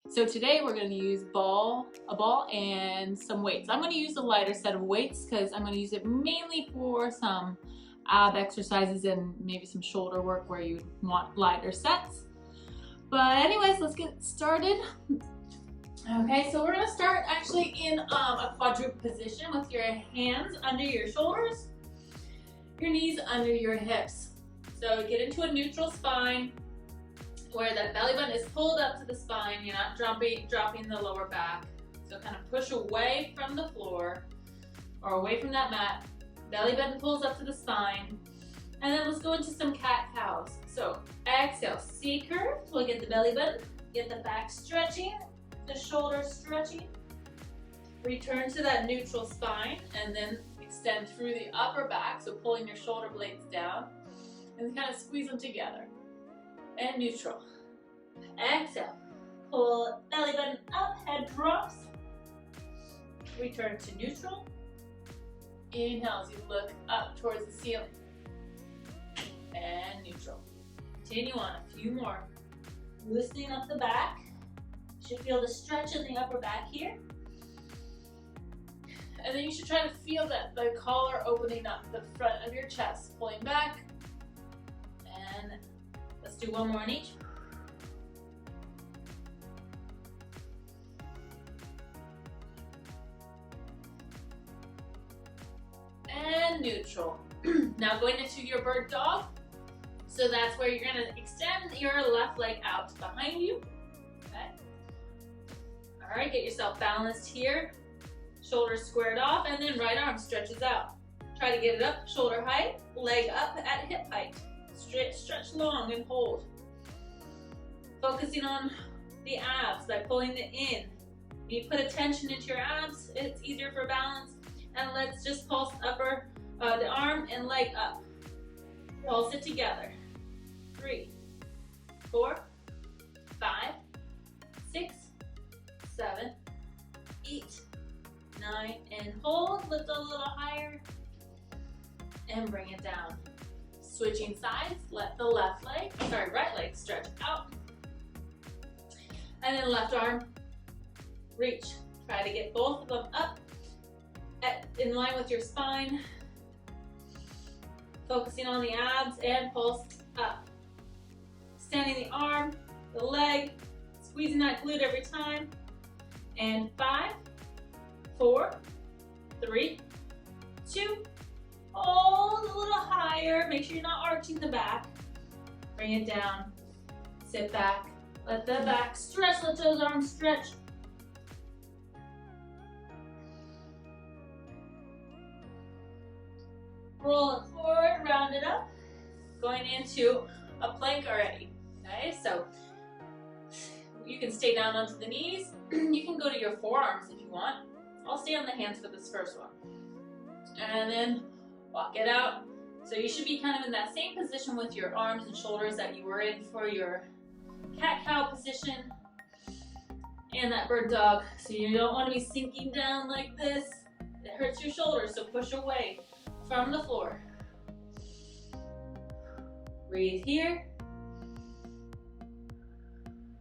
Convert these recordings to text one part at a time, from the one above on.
So today we're going to use a ball and some weights. I'm going to use a lighter set of weights because I'm going to use it mainly for some ab exercises and maybe some shoulder work where you want lighter sets. But anyways, let's get started. Okay, so we're going to start actually in a quadruped position with your hands under your shoulders, your knees under your hips. So get into a neutral spine where that belly button is pulled up to the spine. You're not dropping the lower back. So kind of push away from the floor or away from that mat. Belly button pulls up to the spine. And then let's go into some cat-cows. So exhale, C-curve. We'll get the belly button, get the back stretching, the shoulders stretching. Return to that neutral spine and then extend through the upper back. So pulling your shoulder blades down and kind of squeeze them together. And neutral. Exhale. Pull belly button up, head drops. Return to neutral. Inhale as you look up towards the ceiling. And neutral. Continue on a few more. Loosening up the back. You should feel the stretch in the upper back here. And then you should try to feel that the collar opening up the front of your chest, pulling back. And let's do one more in each. And neutral. Now going into your bird dog. So that's where you're going to extend your left leg out behind you. Okay. All right, get yourself balanced here. Shoulders squared off, and then right arm stretches out. Try to get it up, shoulder height, leg up at hip height. Stretch long and hold. Focusing on the abs by pulling it in. You put attention into your abs, it's easier for balance. And let's just pulse the arm and leg up. Pulse it together. 3, 4, 5, 6, 7, 8, 9, and hold. Lift a little higher and bring it down. Switching sides, let the right leg stretch out. And then left arm, reach. Try to get both of them up in line with your spine. Focusing on the abs and pulse up. Extending the arm, the leg, squeezing that glute every time. And 5, 4, 3, 2, hold a little higher. Make sure you're not arching the back. Bring it down. Sit back. Let the back stretch. Let those arms stretch. Roll it forward, round it up. Going into a plank already. Okay, so you can stay down onto the knees. You can go to your forearms if you want. I'll stay on the hands for this first one. And then walk it out. So you should be kind of in that same position with your arms and shoulders that you were in for your cat-cow position and that bird dog. So you don't want to be sinking down like this. It hurts your shoulders, so push away from the floor. Breathe here.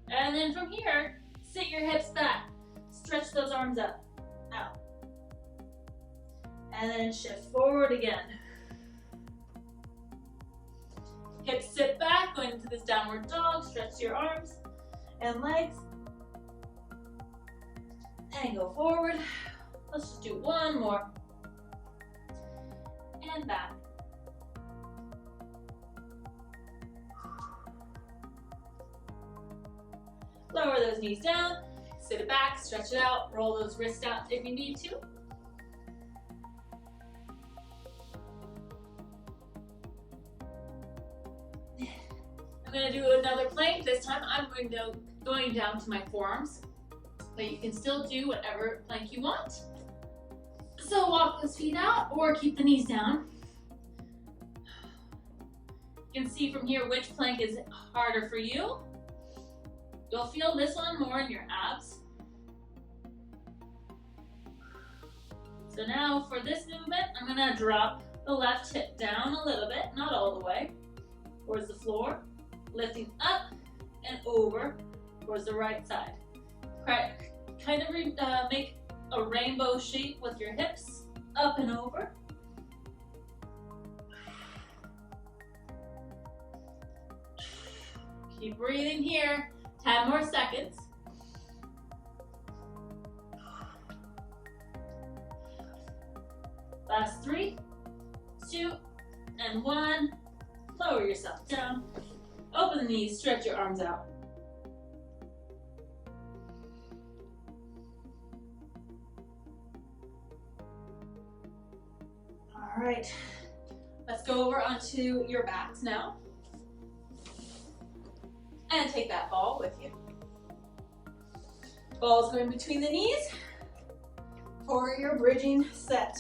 And then from here, sit your hips back. Stretch those arms up, out. And then shift forward again. Hips sit back, going into this downward dog. Stretch your arms and legs. And go forward. Let's just do one more. And back. Lower those knees down. Sit it back, stretch it out. Roll those wrists out if you need to. I'm going to do another plank. This time I'm going down to my forearms, but you can still do whatever plank you want. So walk those feet out or keep the knees down. You can see from here which plank is harder for you. You'll feel this one more in your abs. So now for this movement, I'm going to drop the left hip down a little bit, not all the way, towards the floor. Lifting up and over towards the right side. Kind of make a rainbow shape with your hips up and over. Keep breathing here. 10 more seconds. Last 3, 2, and 1. Lower yourself down. Open the knees, stretch your arms out. All right, let's go over onto your backs now. And take that ball with you. Ball's going between the knees for your bridging set.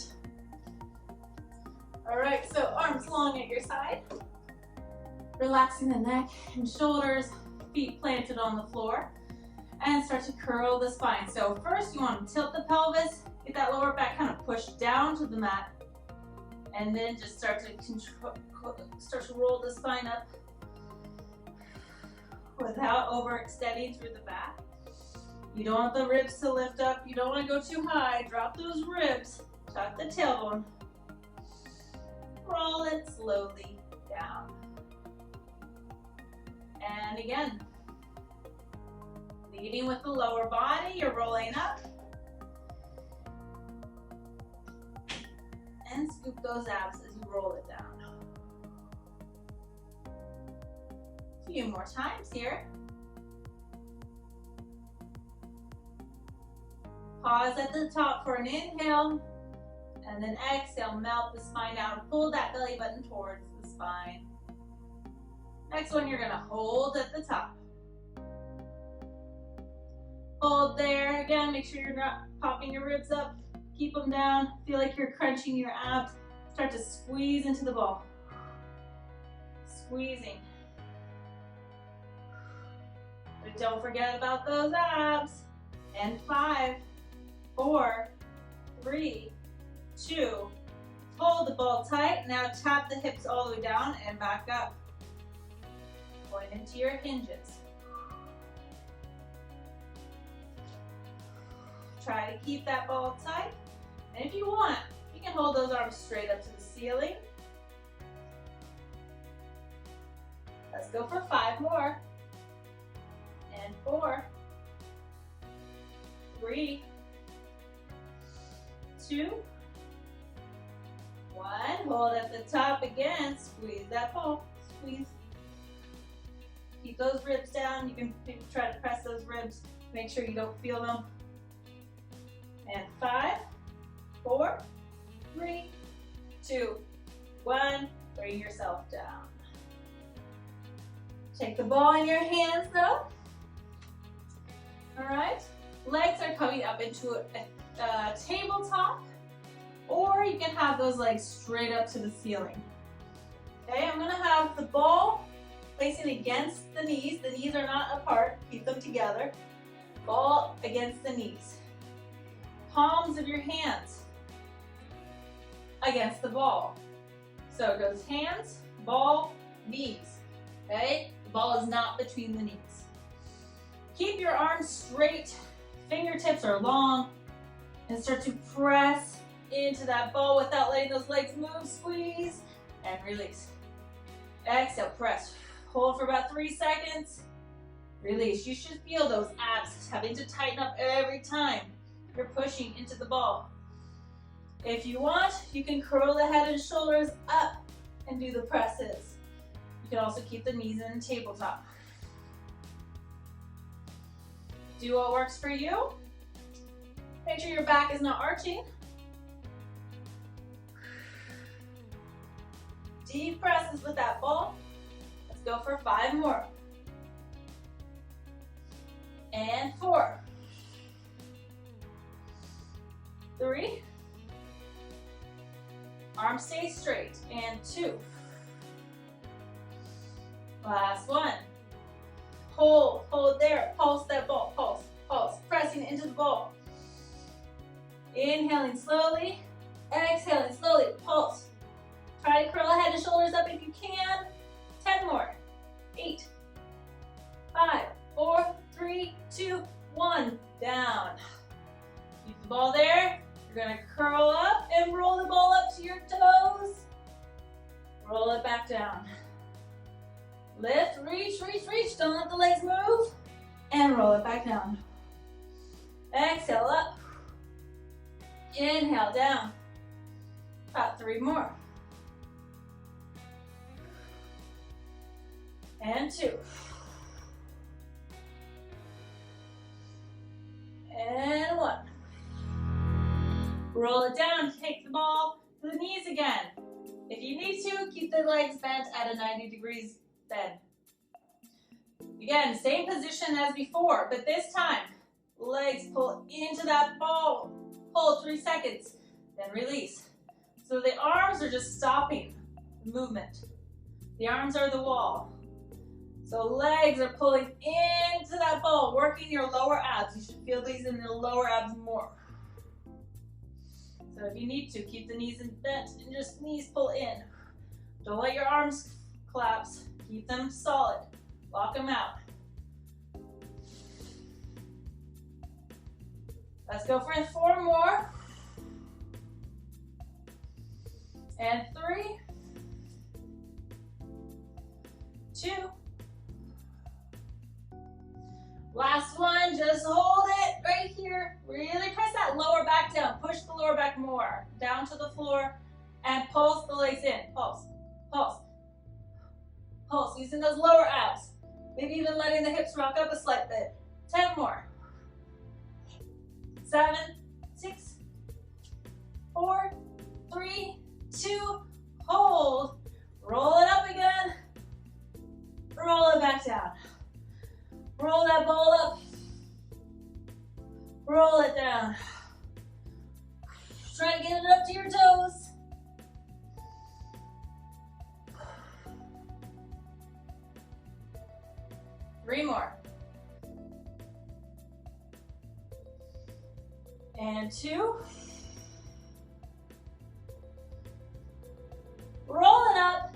All right, so arms long at your side. Relaxing the neck and shoulders, feet planted on the floor. And start to curl the spine. So first you want to tilt the pelvis, get that lower back kind of pushed down to the mat. And then just start to roll the spine up without overextending through the back. You don't want the ribs to lift up. You don't want to go too high. Drop those ribs. Tuck the tailbone. Roll it slowly down. And again, leading with the lower body, you're rolling up. And scoop those abs as you roll it down. A few more times here. Pause at the top for an inhale, and then exhale, melt the spine down, pull that belly button towards the spine. Next one, you're gonna hold at the top. Hold there, again, make sure you're not popping your ribs up. Keep them down, feel like you're crunching your abs. Start to squeeze into the ball. Squeezing. But don't forget about those abs. And 5, 4, 3, 2, hold the ball tight. Now tap the hips all the way down and back up. Going into your hinges. Try to keep that ball tight. And if you want, you can hold those arms straight up to the ceiling. Let's go for 5 more. And 4, 3, 2, 1. Hold at the top again. Squeeze that ball. Squeeze. Keep those ribs down. You can maybe try to press those ribs. Make sure you don't feel them. And 5, 4, 3, 2, 1. Bring yourself down. Take the ball in your hands though. All right. Legs are coming up into a tabletop, or you can have those legs straight up to the ceiling. Okay, I'm gonna have the ball placing against the knees. The knees are not apart. Keep them together. Ball against the knees. Palms of your hands against the ball. So it goes hands, ball, knees. Okay? The ball is not between the knees. Keep your arms straight, fingertips are long, and start to press into that ball without letting those legs move. Squeeze and release. Exhale, press. Hold for about 3 seconds. Release. You should feel those abs having to tighten up every time you're pushing into the ball. If you want, you can curl the head and shoulders up and do the presses. You can also keep the knees in tabletop. Do what works for you. Make sure your back is not arching. Deep presses with that ball. Let's go for 5 more. And 4. 3. Arms stay straight. And 2. Last one. Hold there. Pulse that ball. Pulse. Pressing into the ball. Inhaling slowly. Exhaling slowly. Pulse. Try to curl the head and shoulders up if you can. 10 more. 8, 5, 4, 3, 2, 1. and down. Keep the ball there. You're gonna curl up and roll the ball up to your toes. Roll it back down. Lift, reach, reach, reach. Don't let the legs move. And roll it back down. Exhale up. Inhale down. About 3 more. And 2. And 1. Roll it down, take the ball to the knees again. If you need to, keep the legs bent at a 90 degrees bend. Again, same position as before, but this time, legs pull into that ball. Hold 3 seconds, then release. So the arms are just stopping the movement. The arms are the wall. So legs are pulling into that ball, working your lower abs. You should feel these in the lower abs more. So if you need to, keep the knees bent and just knees pull in. Don't let your arms collapse. Keep them solid. Lock them out. Let's go for 4 more. And 3, 2. Last one, just hold it right here. Really press that lower back down. Push the lower back more. Down to the floor and pulse the legs in. Pulse, pulse, pulse. Using those lower abs. Maybe even letting the hips rock up a slight bit. 10 more. 7, 6, 4, 3, 2, hold. Roll it up again. Roll it back down. Roll that ball up. Roll it down. Try to get it up to your toes. Three more. And 2. Roll it up.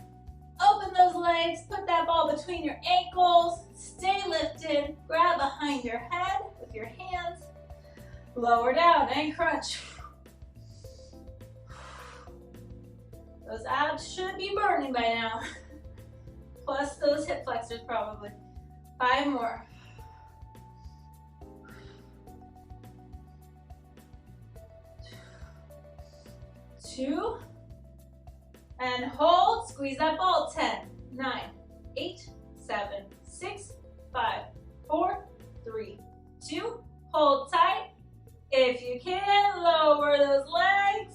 Open those legs. Put that ball between your ankles. Stay lifted. Grab behind your head with your hands. Lower down and crunch. Those abs should be burning by now. Plus those hip flexors probably. 5 more. 2. And hold. Squeeze that ball. 10, 9, 8, 7, 6, 5, 4, 3, 2. Hold tight. If you can, lower those legs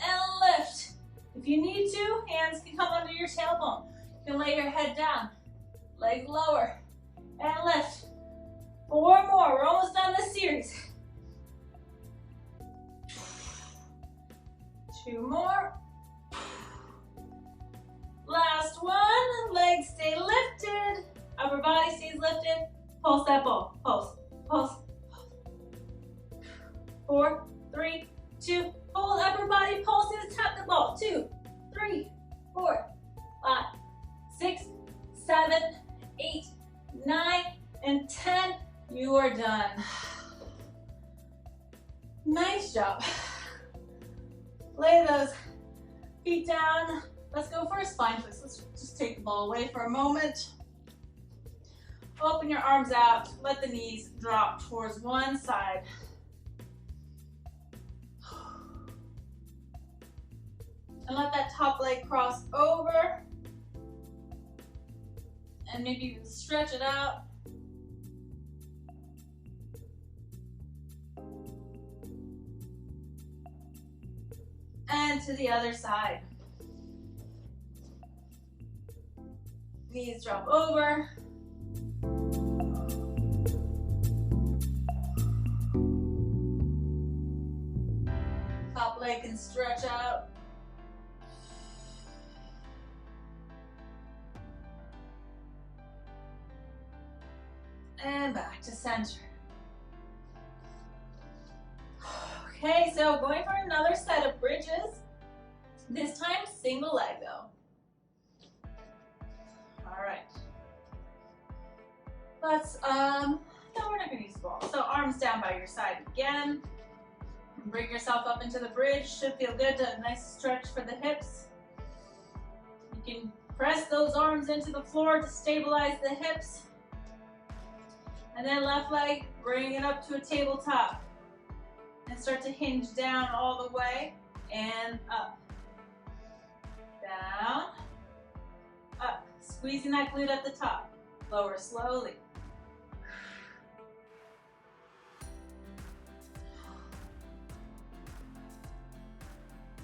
and lift. If you need to, hands can come under your tailbone. You can lay your head down. Legs lower. And lift. 4 more. We're almost done this series. 2 more. Last one. Legs stay lifted. Upper body stays lifted. Pulse that ball. Pulse. Pulse. 4, 3, 2. Hold upper body pulses. Tap the ball. 2, 3, 4, 5, 6, 7, 8, 9, and 10. You are done. Nice job. Lay those feet down. Let's go for a spine twist. Let's just take the ball away for a moment. Open your arms out. Let the knees drop towards one side. And let that top leg cross over. And maybe even stretch it out. And to the other side. Knees drop over. Top leg can stretch out. And back to center. Okay, so going for another set of bridges. This time, single leg though. All right. Let's, no, we're not gonna use balls. So arms down by your side again. Bring yourself up into the bridge. Should feel good. A nice stretch for the hips. You can press those arms into the floor to stabilize the hips. And then left leg, bring it up to a tabletop. And start to hinge down all the way and up. Down, up. Squeezing that glute at the top. Lower slowly.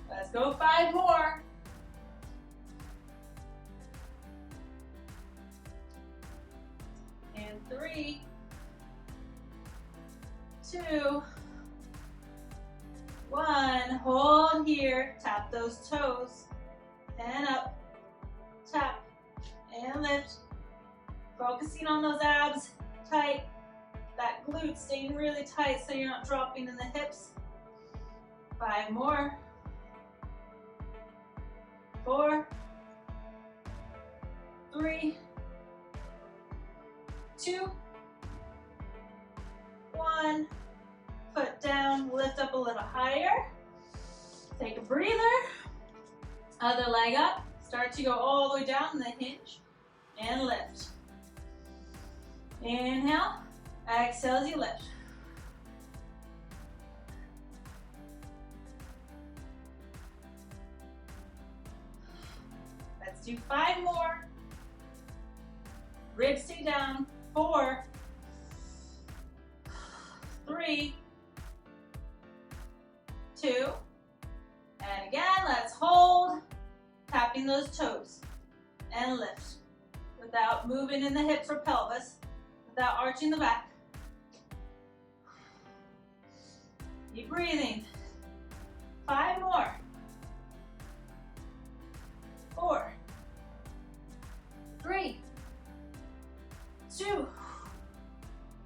Let's go 5 more. And 3, 2, 1. Hold here. Tap those toes. And up. Tap. And lift. Focusing on those abs. Tight. That glute staying really tight so you're not dropping in the hips. 5 more. 4, 3, 2, 1. Foot down, lift up a little higher. Take a breather. Other leg up. Start to go all the way down in the hinge. And lift. Inhale. Exhale as you lift. Let's do 5 more. Ribs stay down. 4, 3, 2, and again, let's hold, tapping those toes, and lift, without moving in the hips or pelvis, without arching the back. Keep breathing. 5 more. 4, 3, 2,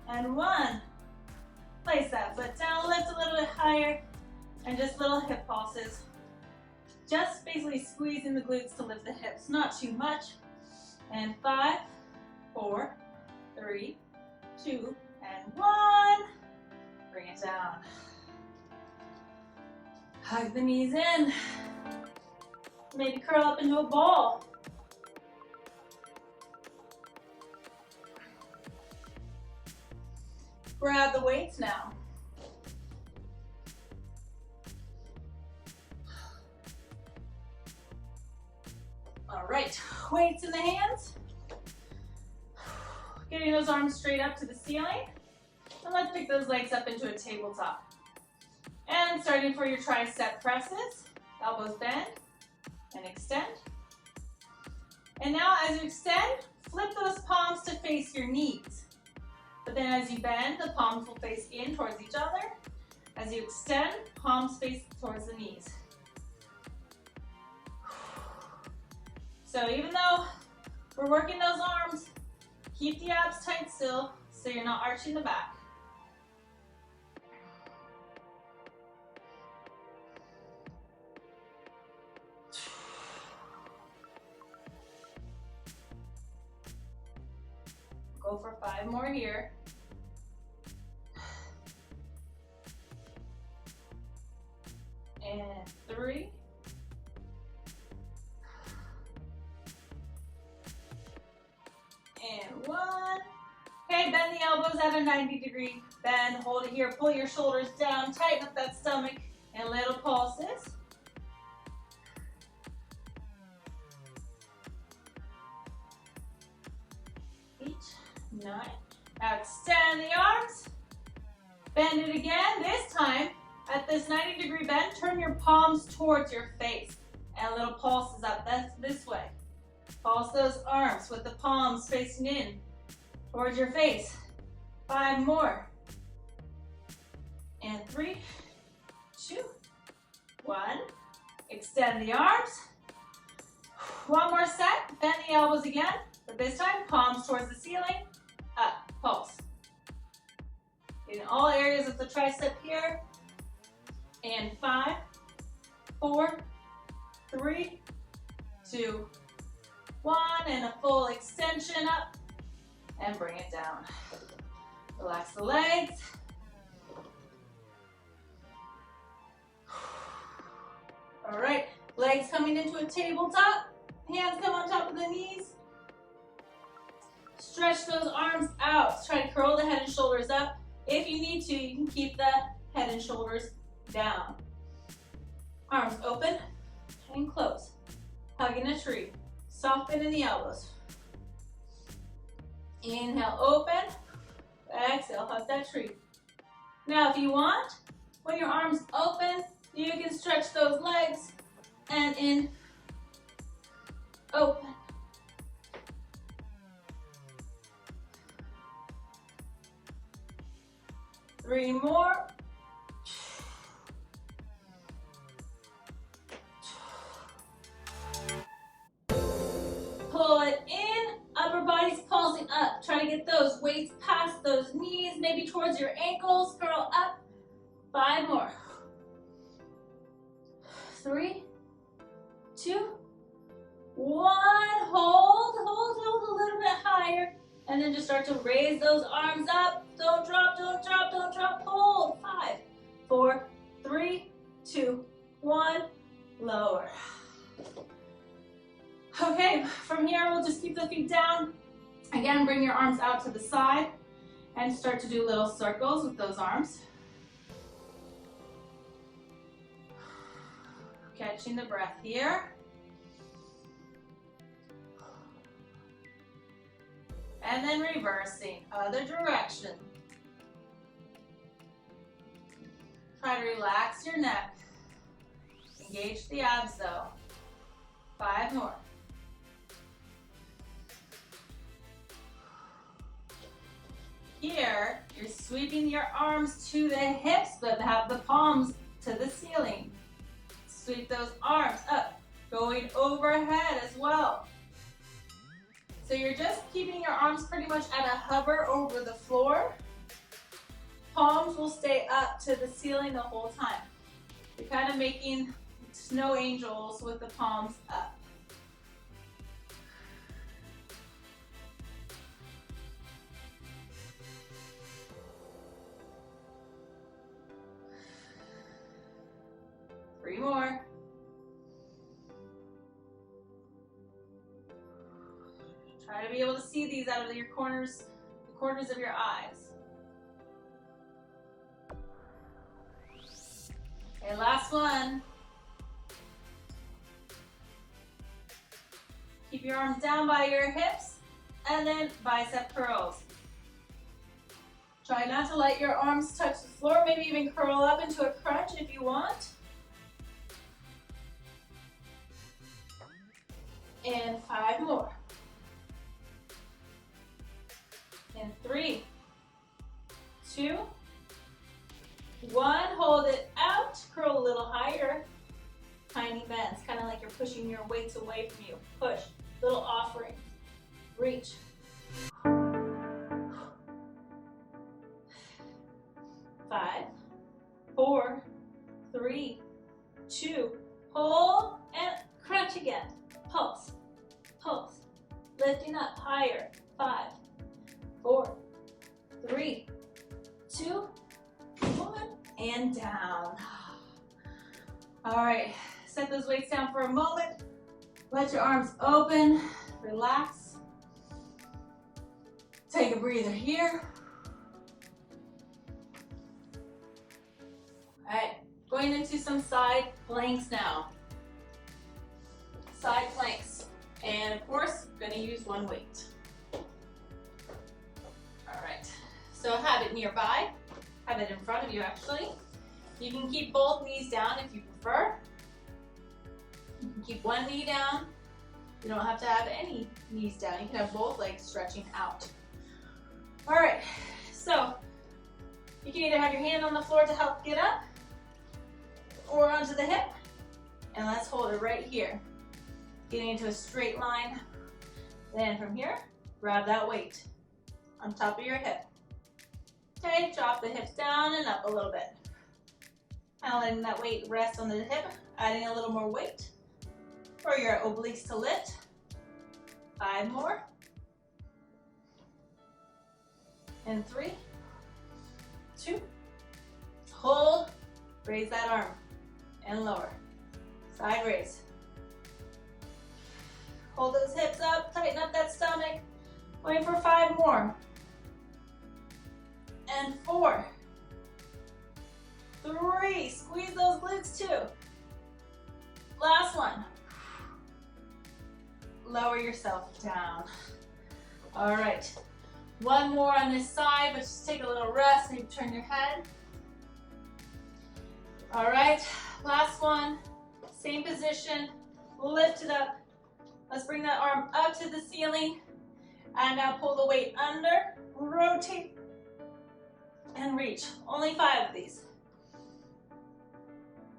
and 1. Place that foot down, lift a little bit higher, and just little hip pulses. Just basically squeezing the glutes to lift the hips, not too much. And 5, 4, 3, 2, and 1. Bring it down. Hug the knees in. Maybe curl up into a ball. Grab the weights now. All right, weights in the hands. Getting those arms straight up to the ceiling. And let's pick those legs up into a tabletop. And starting for your tricep presses, elbows bend and extend. And now as you extend, flip those palms to face your knees. But then as you bend, the palms will face in towards each other. As you extend, palms face towards the knees. So even though we're working those arms, keep the abs tight still so you're not arching the back. Go for 5 more here. And 3. And 1. Okay, bend the elbows at a 90-degree bend. Hold it here. Pull your shoulders down. Tighten up that stomach. And little pulses. Nine. Now extend the arms. Bend it again. This time, at this 90-degree bend, turn your palms towards your face. And little pulses up. That's this way. Pulse those arms with the palms facing in towards your face. 5 more. And 3, 2, 1. Extend the arms. 1 more set. Bend the elbows again. But this time, palms towards the ceiling. Up, pulse. In all areas of the tricep here. And 5, 4, 3, 2, 1. And a full extension up. And bring it down. Relax the legs. All right, legs coming into a tabletop. Hands come on top of the knees. Stretch those arms out. Try to curl the head and shoulders up. If you need to, you can keep the head and shoulders down. Arms open and close. Hugging a tree. Soft bend in the elbows. Inhale, open. Exhale, hug that tree. Now, if you want, when your arms open, you can stretch those legs and in, open. Three more. Pull it in, upper body's pulsing up. Try to get those weights past those knees, maybe towards your ankles. Curl up. 5 more. 3, 2, 1. Hold a little bit higher. And then just start to raise those arms up. Don't drop, don't drop, don't drop. Hold. 5, 4, 3, 2, 1. Lower. Okay, from here we'll just keep the feet down. Again, bring your arms out to the side and start to do little circles with those arms. Catching the breath here. And then reversing, other direction. Try to relax your neck. Engage the abs though. 5 more. Here, you're sweeping your arms to the hips, but have the palms to the ceiling. Sweep those arms up, going overhead as well. So you're just keeping your arms pretty much at a hover over the floor. Palms will stay up to the ceiling the whole time. You're kind of making snow angels with the palms up. Three more. Try to be able to see these out of your corners, the corners of your eyes. Okay, last one. Keep your arms down by your hips and then bicep curls. Try not to let your arms touch the floor, maybe even curl up into a crunch if you want. And 5 more. And 3, 2, 1. Hold it out. Curl a little higher. Tiny bends, kind of like you're pushing your weights away from you. Push. Little offering. Reach. 5, 4, 3, 2. Hold and crunch again. Pulse, pulse, lifting up higher. 5, 4, 3, 2, 1, and down. All right, set those weights down for a moment. Let your arms open, relax. Take a breather here. All right, going into some side planks now. Side planks, and of course, I'm gonna use one weight. All right, so have it nearby, have it in front of you actually. You can keep both knees down if you prefer. You can keep one knee down. You don't have to have any knees down. You can have both legs stretching out. All right, so you can either have your hand on the floor to help get up or onto the hip, and let's hold it right here. Getting into a straight line. Then from here, grab that weight on top of your hip. Okay, drop the hips down and up a little bit. Kind of letting that weight rest on the hip, adding a little more weight for your obliques to lift. 5 more. And 3, 2. Hold, raise that arm, and lower. Side raise. Hold those hips up, tighten up that stomach. Wait for 5 more. And 4. 3, squeeze those glutes too. Last one. Lower yourself down. All right, one more on this side, but just take a little rest, maybe turn your head. All right, last one, same position, lift it up. Let's bring that arm up to the ceiling, and now pull the weight under, rotate, and reach. Only 5 of these.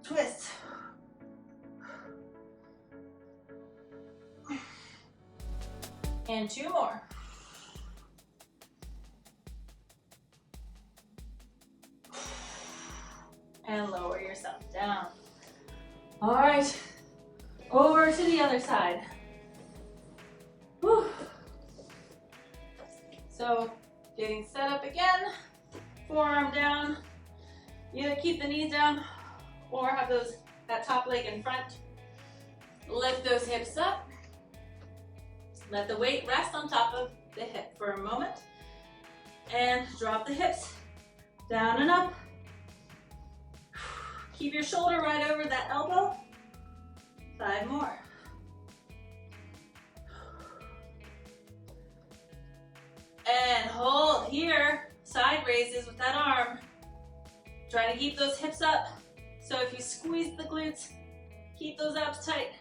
Twist. And 2 more. And lower yourself down. All right, over to the other side. Whew. So, getting set up again, forearm down. Either keep the knees down or have that top leg in front. Lift those hips up. Let the weight rest on top of the hip for a moment. And drop the hips down and up. Keep your shoulder right over that elbow. 5 more. And hold here. Side raises with that arm. Try to keep those hips up. So if you squeeze the glutes, keep those abs tight.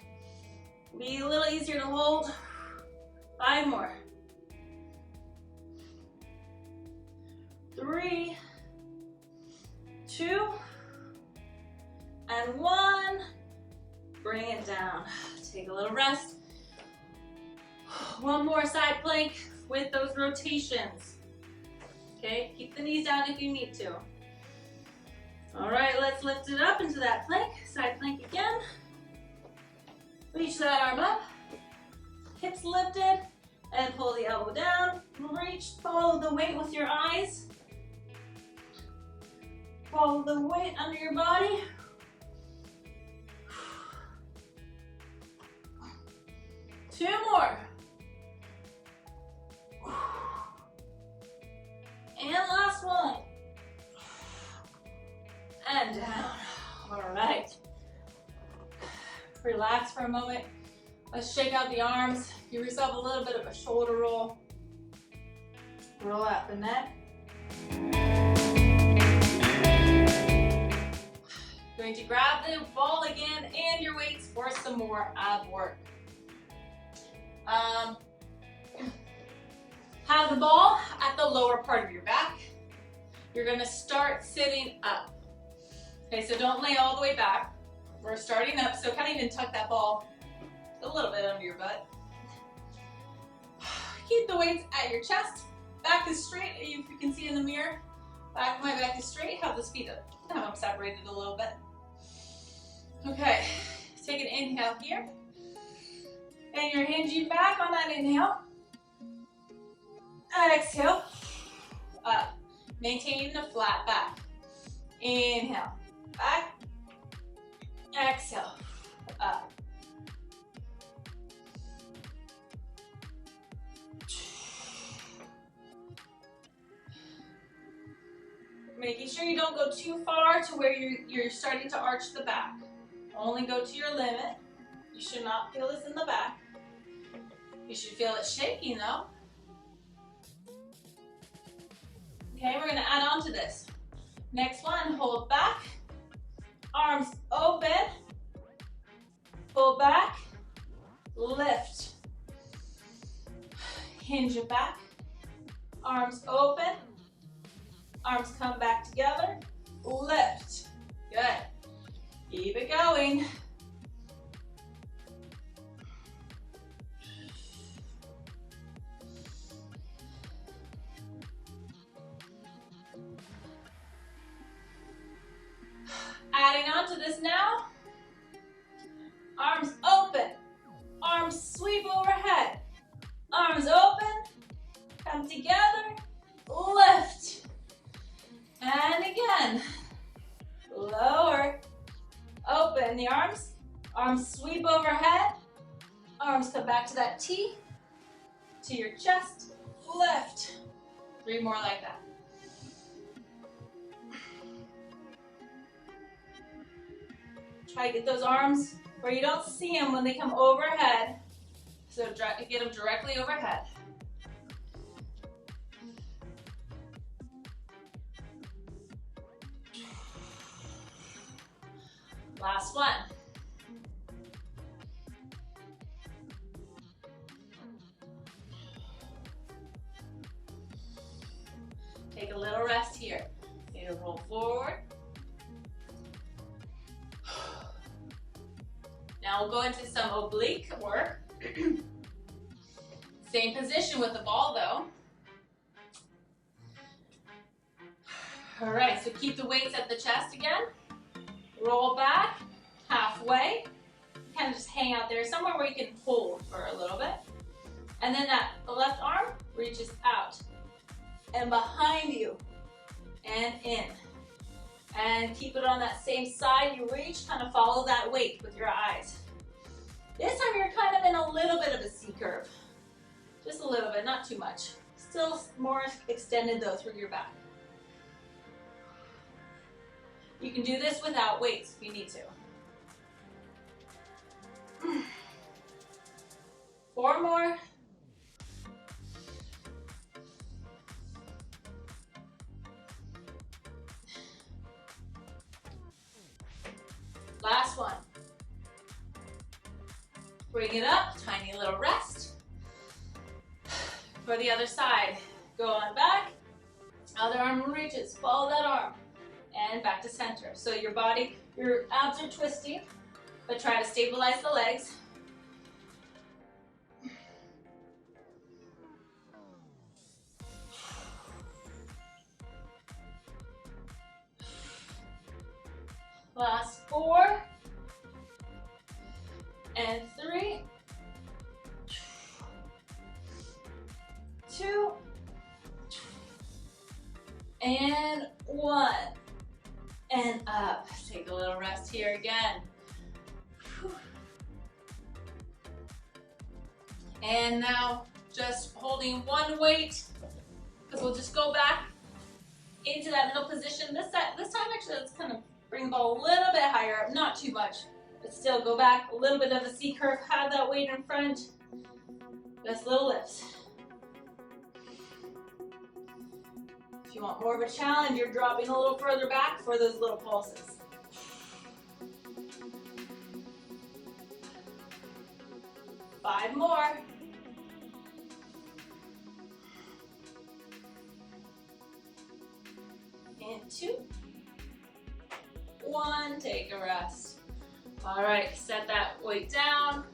Be a little easier to hold. 5 more. 3, 2, and 1. Bring it down. Take a little rest. One more side plank with those rotations. Okay, keep the knees down if you need to. All right, let's lift it up into that plank. Side plank again. Reach that arm up. Hips lifted, and pull the elbow down. Reach, follow the weight with your eyes. Follow the weight under your body. Two more. And last one. And down. All right. Relax for a moment. Let's shake out the arms. Give yourself a little bit of a shoulder roll. Roll out the neck. Going to grab the ball again and your weights for some more ab work. Have the ball at the lower part of your back. You're going to start sitting up. Okay, so don't lay all the way back. We're starting up, so kind of even tuck that ball a little bit under your butt. Keep the weights at your chest. Back is straight, if you can see in the mirror. Back of my back is straight. Have those feet up. Have them separated a little bit. Okay, take an inhale here. And you're hinging back on that inhale. Exhale. Up. Maintaining a flat back. Inhale. Back. Exhale. Up. Making sure you don't go too far to where you're starting to arch the back. Only go to your limit. You should not feel this in the back. You should feel it shaking though. Okay, we're gonna add on to this. Next one, hold back. Arms open. Pull back. Lift. Hinge it back. Arms open. Arms come back together. Lift. Good. Keep it going. Adding on to this now. Arms open. Arms sweep overhead. Arms open. Come together. Lift. And again. Lower, open the arms. Arms sweep overhead. Arms come back to that T, to your chest, lift. 3 more like that. Try to get those arms where you don't see them when they come overhead. So get them directly overhead. Last one. Take a little rest here. Need to roll forward. Now we'll go into some oblique work. Same position with the ball though. All right, so keep the weights at the chest again. Roll back, halfway. Kind of just hang out there, somewhere where you can hold for a little bit. And then the left arm reaches out and behind you and in. And keep it on that same side you reach, kind of follow that weight with your eyes. This time you're kind of in a little bit of a C curve. Just a little bit, not too much. Still more extended though through your back. You can do this without weights if you need to. 4 more. Last one. Bring it up, tiny little rest. For the other side, go on back, other arm reaches, follow that arm, and back to center. So your body, your abs are twisting, but try to stabilize the legs. Last 4, and 3, 2, and 1, and up. Take a little rest here again. And now just holding one weight, because we'll just go back into that middle position. This time actually let's kind of bring the ball a little bit higher up, not too much, but still go back, a little bit of a C curve, have that weight in front, just little lifts. If you want more of a challenge, you're dropping a little further back for those little pulses. Five more. And 2. 1, take a rest. All right, set that weight down.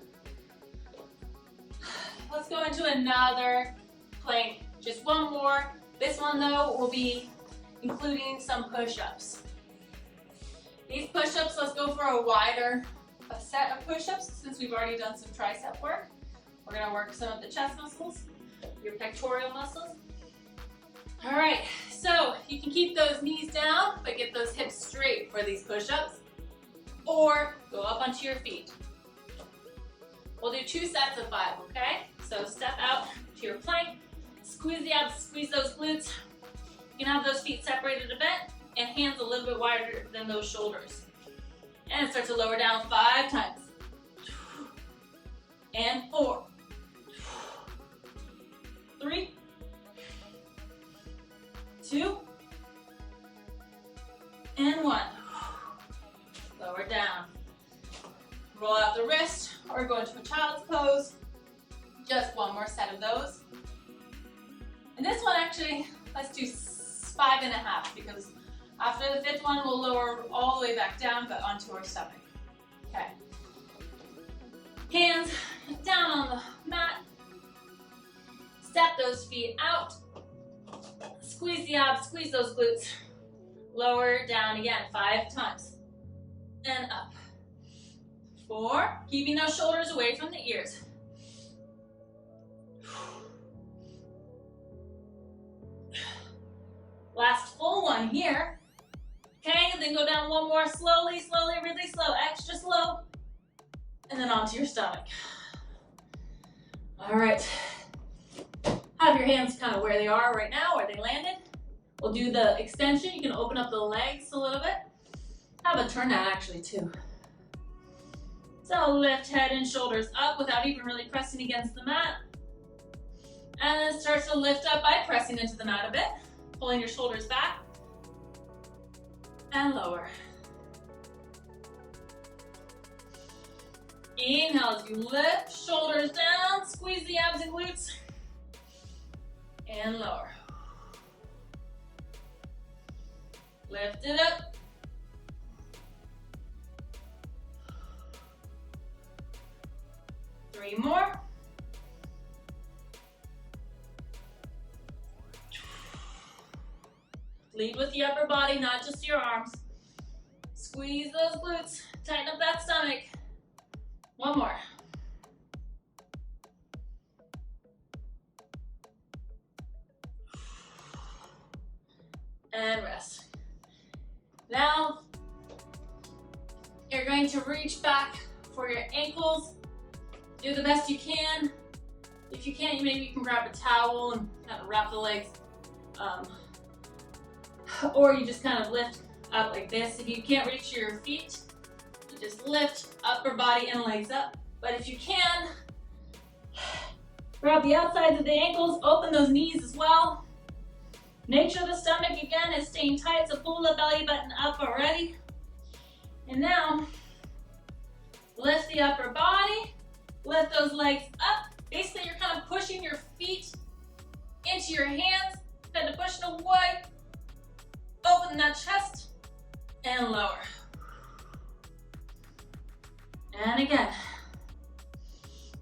Let's go into another plank, just one more. This one though will be including some push-ups. These push-ups, let's go for a wider set of push-ups since we've already done some tricep work. We're gonna work some of the chest muscles, your pectoral muscles. All right, so you can keep those knees down, but get those hips straight for these push-ups, or go up onto your feet. We'll do 2 sets of 5, okay? So step out to your plank, squeeze the abs, squeeze those glutes. You can have those feet separated a bit, and hands a little bit wider than those shoulders. And start to lower down 5 times. And 4. 3. 2. And 1. Lower down. Roll out the wrist or go into a child's pose. Just one more set of those. And this one actually, let's do 5.5 because after the 5th one, we'll lower all the way back down but onto our stomach. Okay. Hands down on the mat. Step those feet out. Squeeze the abs, squeeze those glutes. Lower down again 5 times. And up. 4, keeping those shoulders away from the ears. Last full one here. Okay, then go down one more slowly, slowly, really slow, extra slow, and then onto your stomach. All right, have your hands kind of where they are right now, where they landed. We'll do the extension. You can open up the legs a little bit. Have a turn out actually too. So lift head and shoulders up without even really pressing against the mat. And then start to lift up by pressing into the mat a bit, pulling your shoulders back and lower. Inhale as you lift, shoulders down, squeeze the abs and glutes, and lower. Lift it up. Three more. Lead with the upper body, not just your arms. Squeeze those glutes, tighten up that stomach. One more. And rest. Now, you're going to reach back for your ankles. Do the best you can. If you can't, maybe you can grab a towel and kind of wrap the legs. Or you just kind of lift up like this. If you can't reach your feet, you just lift upper body and legs up. But if you can, grab the outsides of the ankles, open those knees as well. Make sure the stomach again is staying tight, so pull the belly button up already. And now, lift the upper body, lift those legs up. Basically, you're kind of pushing your feet into your hands, kind of pushing away. Open that chest and lower. And again.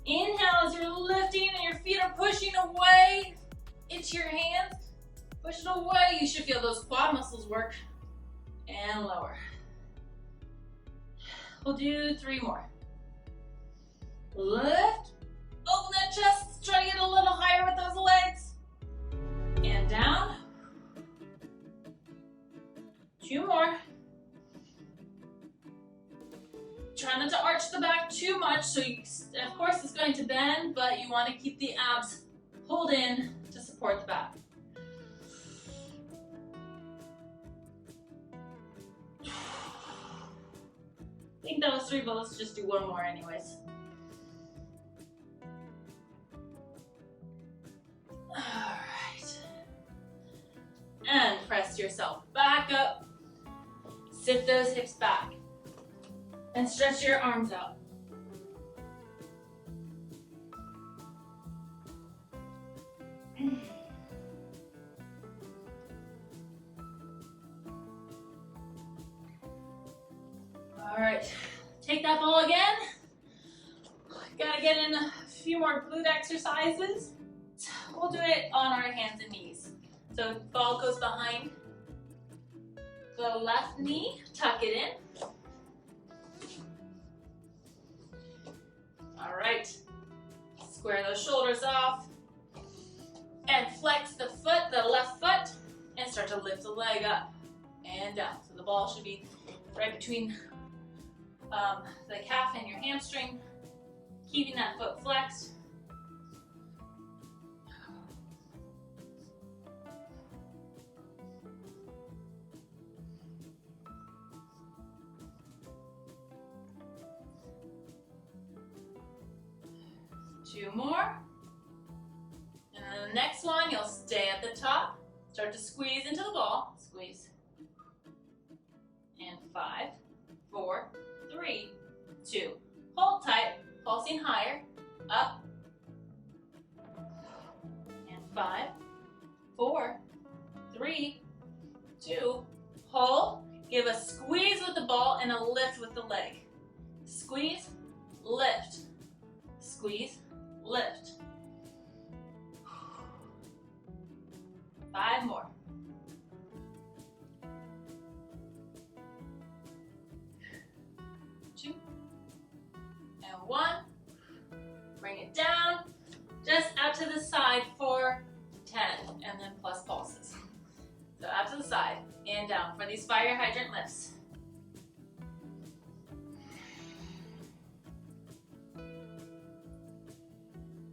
Inhale as you're lifting and your feet are pushing away into your hands. Push it away. You should feel those quad muscles work. And lower. We'll do three more. Lift. Open that chest. Try to get a little higher with those legs. And down. Two more. Try not to arch the back too much, so you, of course it's going to bend, but you want to keep the abs pulled in to support the back. I think that was three, but let's just do one more anyways. Alright. And press yourself back up. Sit those hips back. And stretch your arms out. All right, take that ball again. Gotta get in a few more glute exercises. We'll do it on our hands and knees. So ball goes behind the left knee, tuck it in. All right, square those shoulders off and flex the foot, the left foot, and start to lift the leg up and down. So the ball should be right between the calf and your hamstring, keeping that foot flexed. Two more. And then the next one, you'll stay at the top. Start to squeeze into the ball. Squeeze. And 5, 4, 3, 2. Hold tight, pulsing higher. Up. And 5, 4, 3, 2. Hold. Give a squeeze with the ball and a lift with the leg. Squeeze, lift. Squeeze, lift. 5 more. 2 and 1. Bring it down, just out to the side for 10, and then plus pulses. So out to the side and down. For these these fire hydrant lifts.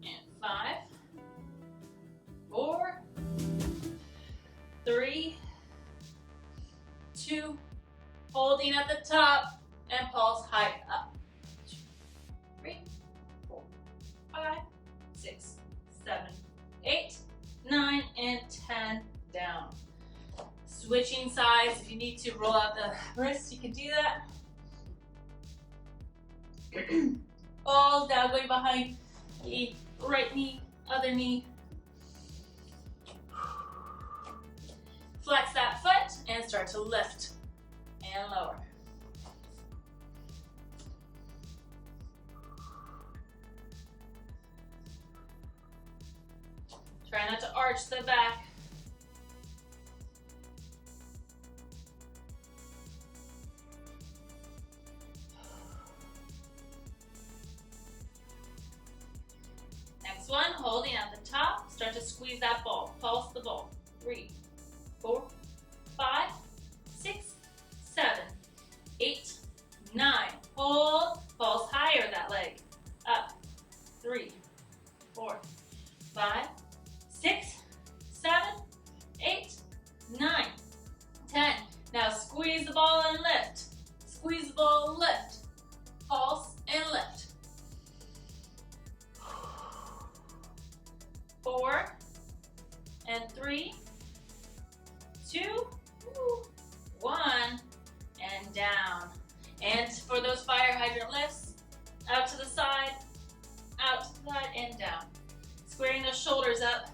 And 5, 4, 3, 2, holding at the top, and pulse high up. 2, 3, 4, 5, 6, 7, 8, 9, and 10 down. Switching sides, if you need to roll out the wrists, you can do that. Balls down, going behind the right knee, other knee. Flex that foot and start to lift and lower. Try not to arch the back. Next one, holding at the top, start to squeeze that ball, pulse the ball. 3, 4, 5, 6, 7, 8, 9. Hold, pulse higher that leg. Up. 3, 4, 5, 6, 7, 8, 9, 10. Now squeeze the ball and lift. Squeeze the ball and lift. Pulse and lift. 4, and 3, 2, 1, and down. And for those fire hydrant lifts, out to the side, and down. Squaring those shoulders up.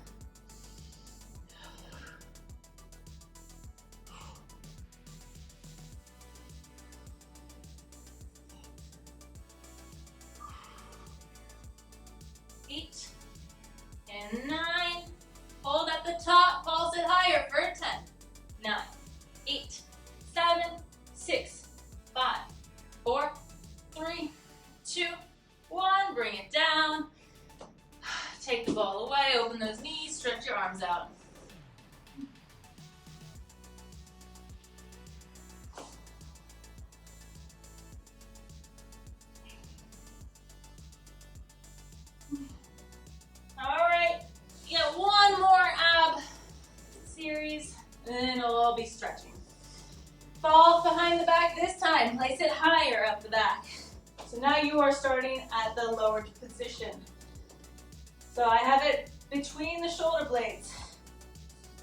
Eight and 9. Hold at the top, pulse it higher for 10. 9, 8, 7, 6, 5, 4, 3, 2, 1. Bring it down. Take the ball away, open those knees, stretch your arms out. All right, you got one more ab series, and then it'll all be stretching. Ball behind the back this time, place it higher up the back. So now you are starting at the lower position. So I have it between the shoulder blades.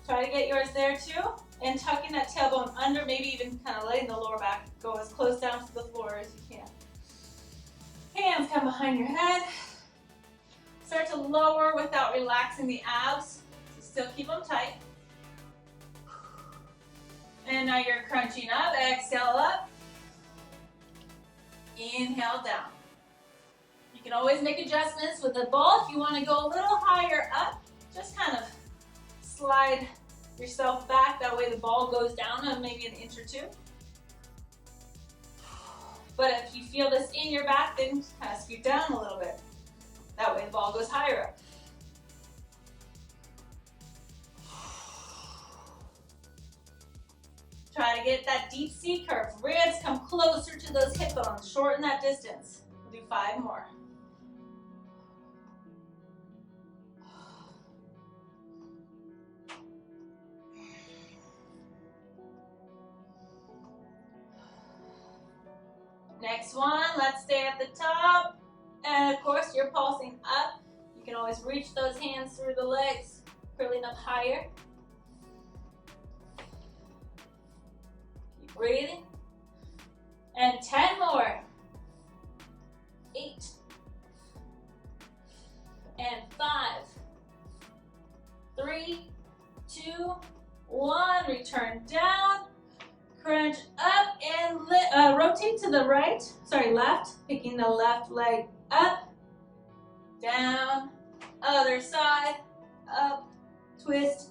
Try to get yours there too, and tucking that tailbone under, maybe even kind of letting the lower back go as close down to the floor as you can. Hands come behind your head. Start to lower without relaxing the abs, so still keep them tight. And now you're crunching up, exhale up, inhale down. You can always make adjustments with the ball. If you want to go a little higher up, just kind of slide yourself back. That way the ball goes down maybe an inch or two. But if you feel this in your back, then kind of scoot down a little bit. That way the ball goes higher up. Try to get that deep C curve. Ribs come closer to those hip bones. Shorten that distance. We'll do 5 more. Next one, let's stay at the top. And of course, you're pulsing up. You can always reach those hands through the legs, curling up higher. Keep breathing. And 10 more. 8. And 5. 3, 2, 1. Return down. Crunch up and rotate to the right, left, picking the left leg up, down, other side, up, twist,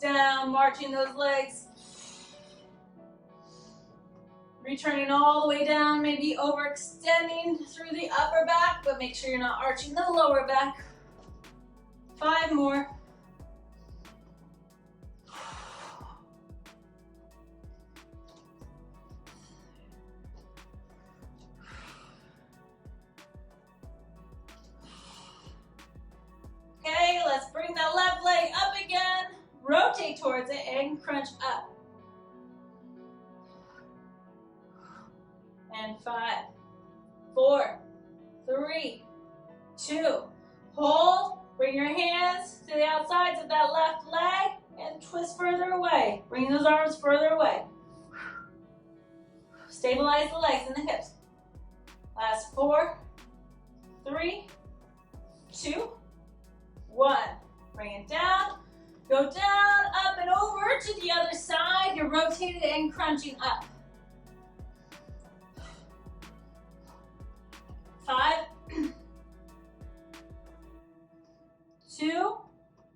down, marching those legs. Returning all the way down, maybe overextending through the upper back, but make sure you're not arching the lower back. 5 more. towards it and crunch up. And 5, 4, 3, 2, hold. Bring your hands to the outsides of that left leg and twist further away. Bring those arms further away. Stabilize the legs and the hips. Last 4, 3, 2, 1. Bring it down. Go down, up and over to the other side. You're rotated and crunching up. 5, 2,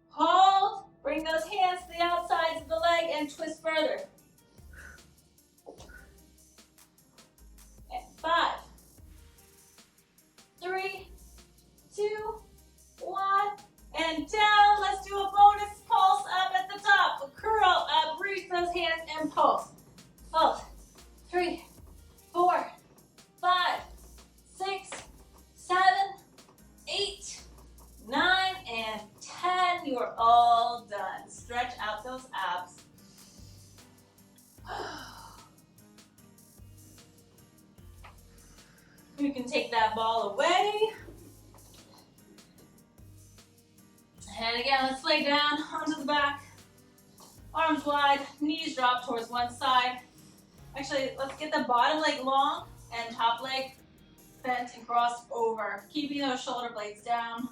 hold. Bring those hands to the outsides of the leg and twist further. And 5, 3, 2, 1, and down. Let's do a bonus pulse up at the top. Curl up, reach those hands and pulse. Pulse. 3, 4, 5, 6, 7, 8, 9, and 10. You are all done. Stretch out those abs. You can take that ball away. And again, let's lay down, arms to the back, arms wide, knees drop towards one side. Actually, let's get the bottom leg long and top leg bent and crossed over, keeping those shoulder blades down.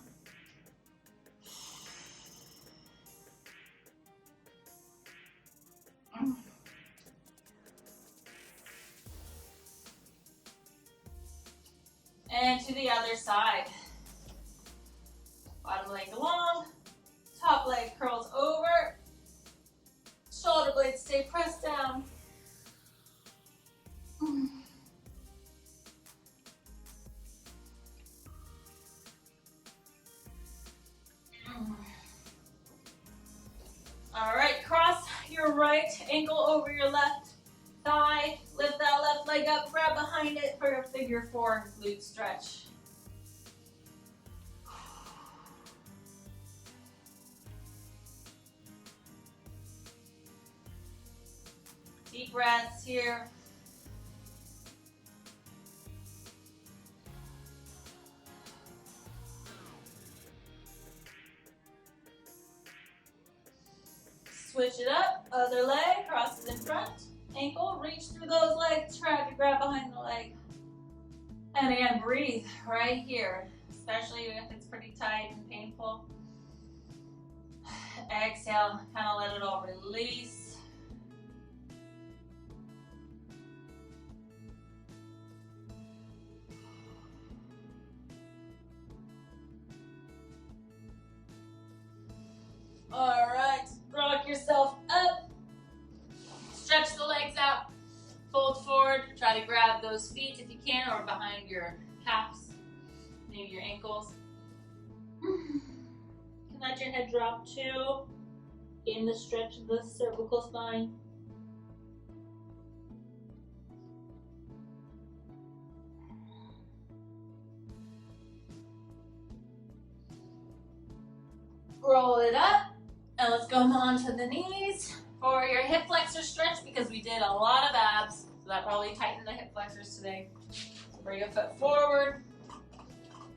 And to the other side. Bottom leg long, top leg curls over, shoulder blades stay pressed down. All right, cross your right ankle over your left thigh. Lift that left leg up, grab behind it for a figure 4 glute stretch. Deep breaths here. Switch it up, other leg, crosses in front, ankle, reach through those legs, try to grab behind the leg. And again, breathe right here, especially if it's pretty tight and painful. Exhale, kind of let it all release. All right, rock yourself up. Stretch the legs out. Fold forward. Try to grab those feet if you can, or behind your calves, maybe your ankles. You can let your head drop too in the stretch of the cervical spine. Roll it up. And let's go on to the knees for your hip flexor stretch, because we did a lot of abs, so that probably tightened the hip flexors today. So bring a foot forward,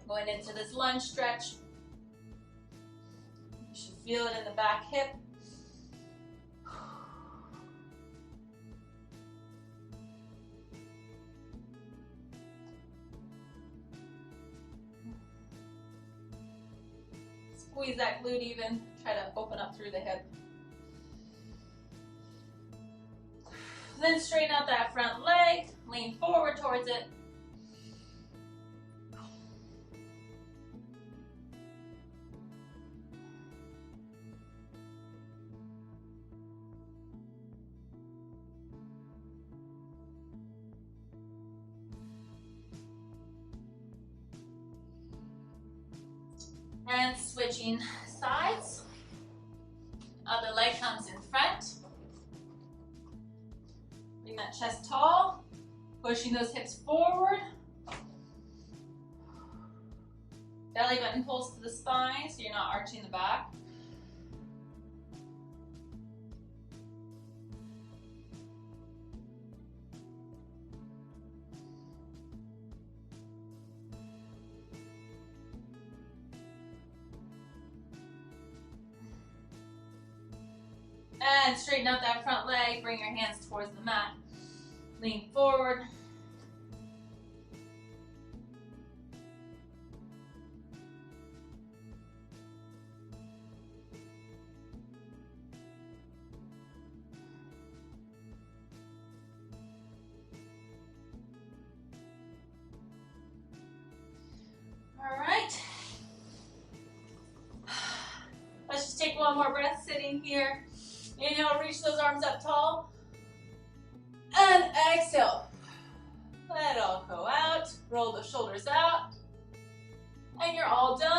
going into this lunge stretch. You should feel it in the back hip. Squeeze that glute even. Try to open up through the hip. Then straighten out that front leg. Lean forward towards it. And switching sides. Other leg comes in front. Bring that chest tall. Pushing those hips forward. Belly button pulls to the spine so you're not arching the back. straighten out that front leg, bring your hands towards the mat, lean forward. All right. Let's just take one more breath sitting here. Inhale, reach those arms up tall. And exhale. Let it all go out. Roll the shoulders out. And you're all done.